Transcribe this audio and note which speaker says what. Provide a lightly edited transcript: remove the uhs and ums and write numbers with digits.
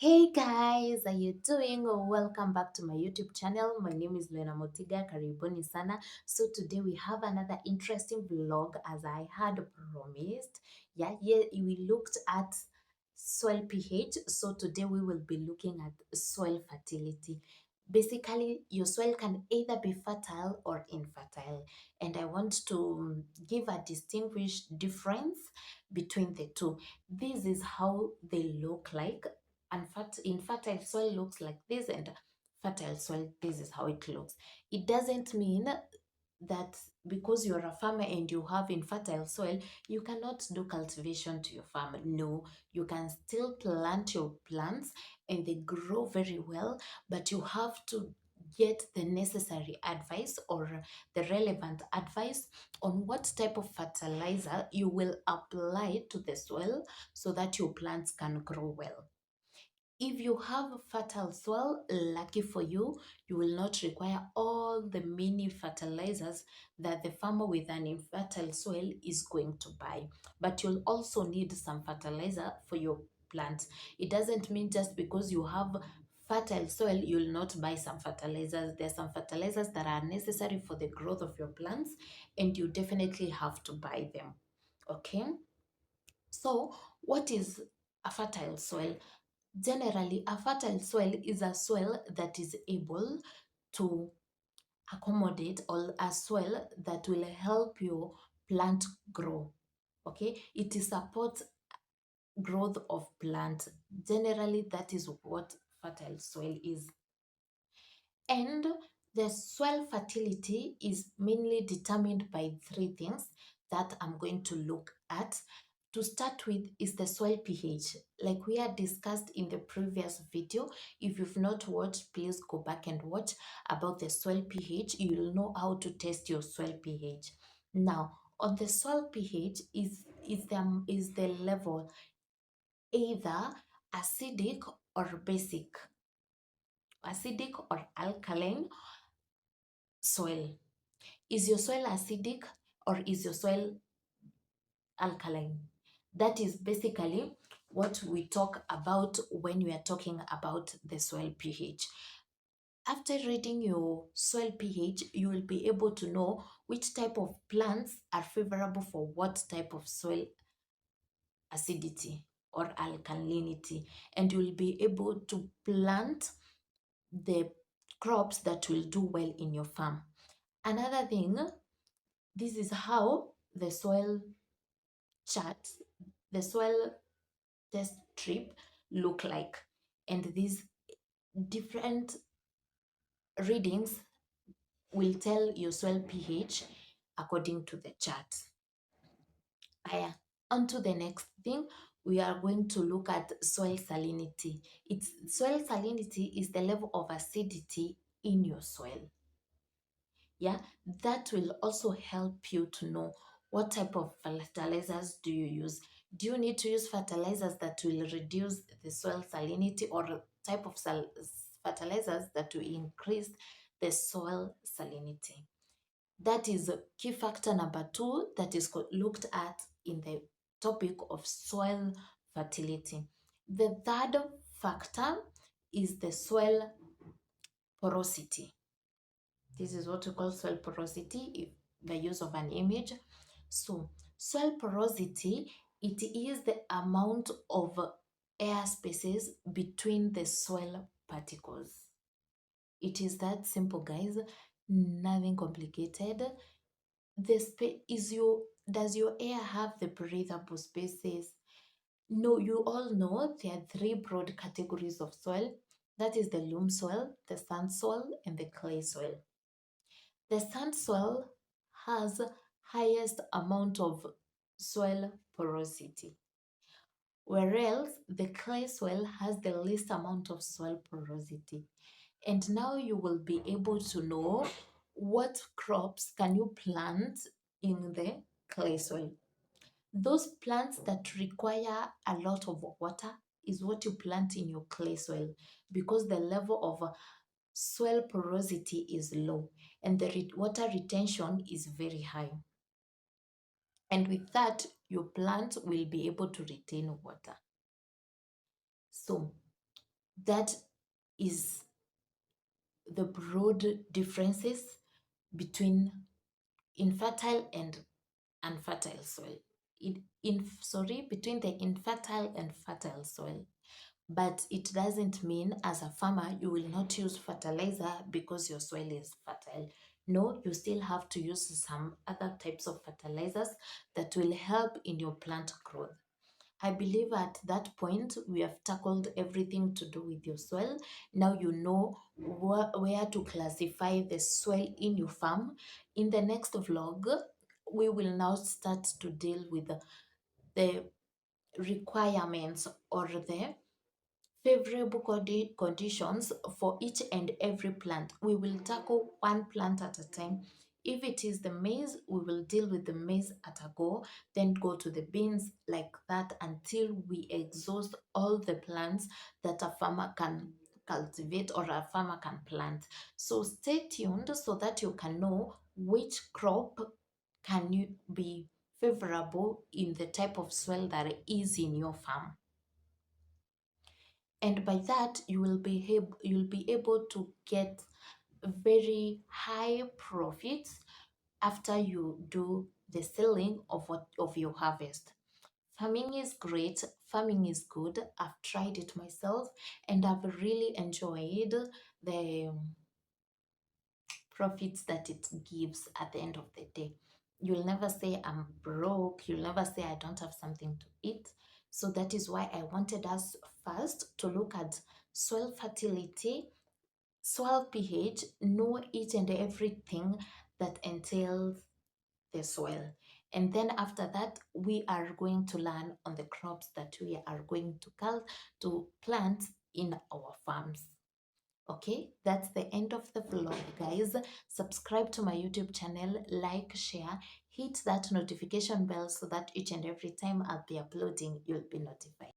Speaker 1: Hey guys, how you doing? Welcome back to my YouTube channel. My name is Lena Motiga. Karibuni sana. So today we have another interesting vlog as I had promised. Yeah, we looked at soil pH. So today we will be looking at soil fertility. Basically, your soil can either be fertile or infertile, and I want to give a distinguished difference between the two. This is how they look like. And infertile soil looks like this, and fertile soil, this is how it looks. It doesn't mean that because you're a farmer and you have infertile soil, you cannot do cultivation to your farm. No, you can still plant your plants and they grow very well, but you have to get the necessary advice or the relevant advice on what type of fertilizer you will apply to the soil so that your plants can grow well. If you have fertile soil, lucky for you, you will not require all the mini fertilizers that the farmer with an infertile soil is going to buy. But you'll also need some fertilizer for your plant. It doesn't mean just because you have fertile soil, you'll not buy some fertilizers. There are some fertilizers that are necessary for the growth of your plants, and you definitely have to buy them. Okay? So, what is a fertile soil? Generally, a fertile soil is a soil that is able to accommodate, or a soil that will help your plant grow. Okay, it supports growth of plant. Generally, that is what fertile soil is. And the soil fertility is mainly determined by three things that I'm going to look at. To start with is the soil pH. Like we had discussed in the previous video, if you've not watched, please go back and watch about the soil pH. You'll know how to test your soil pH. Now, on the soil pH is the level either acidic or basic, acidic or alkaline soil. Is your soil acidic or is your soil alkaline? That is basically what we talk about when we are talking about the soil pH. After reading your soil pH, you will be able to know which type of plants are favorable for what type of soil acidity or alkalinity, and you will be able to plant the crops that will do well in your farm. Another thing, this is how the soil chart, the soil test strip look like, and these different readings will tell your soil pH according to the chart. Aya, on to the next thing, we are going to look at soil salinity. It's soil salinity is the level of acidity in your soil. Yeah, that will also help you to know what type of fertilizers do you use. Do you need to use fertilizers that will reduce the soil salinity, or type of fertilizers that will increase the soil salinity? That is key factor number 2 that is looked at in the topic of soil fertility. The third factor is the soil porosity. This is what we call soil porosity by use of an image. So, soil porosity, it is the amount of air spaces between the soil particles. It is that simple, guys. Nothing complicated. Does your air have the breathable spaces? No, you all know there are three broad categories of soil. That is the loam soil, the sand soil, and the clay soil. The sand soil has highest amount of soil porosity, whereas the clay soil has the least amount of soil porosity. And now you will be able to know what crops can you plant in the clay soil. Those plants that require a lot of water is what you plant in your clay soil, because the level of soil porosity is low and the water retention is very high. And with that, your plant will be able to retain water. So, That is the broad differences between infertile and unfertile soil. Between the infertile and fertile soil. But it doesn't mean as a farmer you will not use fertilizer because your soil is fertile. No, you still have to use some other types of fertilizers that will help in your plant growth. I believe at that point we have tackled everything to do with your soil. Now you know where to classify the soil in your farm. In the next vlog, we will now start to deal with the requirements or the favorable conditions for each and every plant. We will tackle one plant at a time. If it is the maize, we will deal with the maize at a go, then go to the beans like that until we exhaust all the plants that a farmer can cultivate or a farmer can plant. So stay tuned so that you can know which crop can you be favorable in the type of soil that is in your farm, and by that you'll be able to get very high profits after you do the selling of your harvest. Farming is great, farming is good. I've tried it myself and I've really enjoyed the profits that it gives at the end of the day. You'll never say I'm broke, you'll never say I don't have something to eat. So that is why I wanted us first to look at soil fertility, soil pH, know each and everything that entails the soil. And then after that, we are going to learn on the crops that we are going to plant in our farms. Okay, that's the end of the vlog, guys. Subscribe to my YouTube channel, like, share, hit that notification bell so that each and every time I'll be uploading, you'll be notified.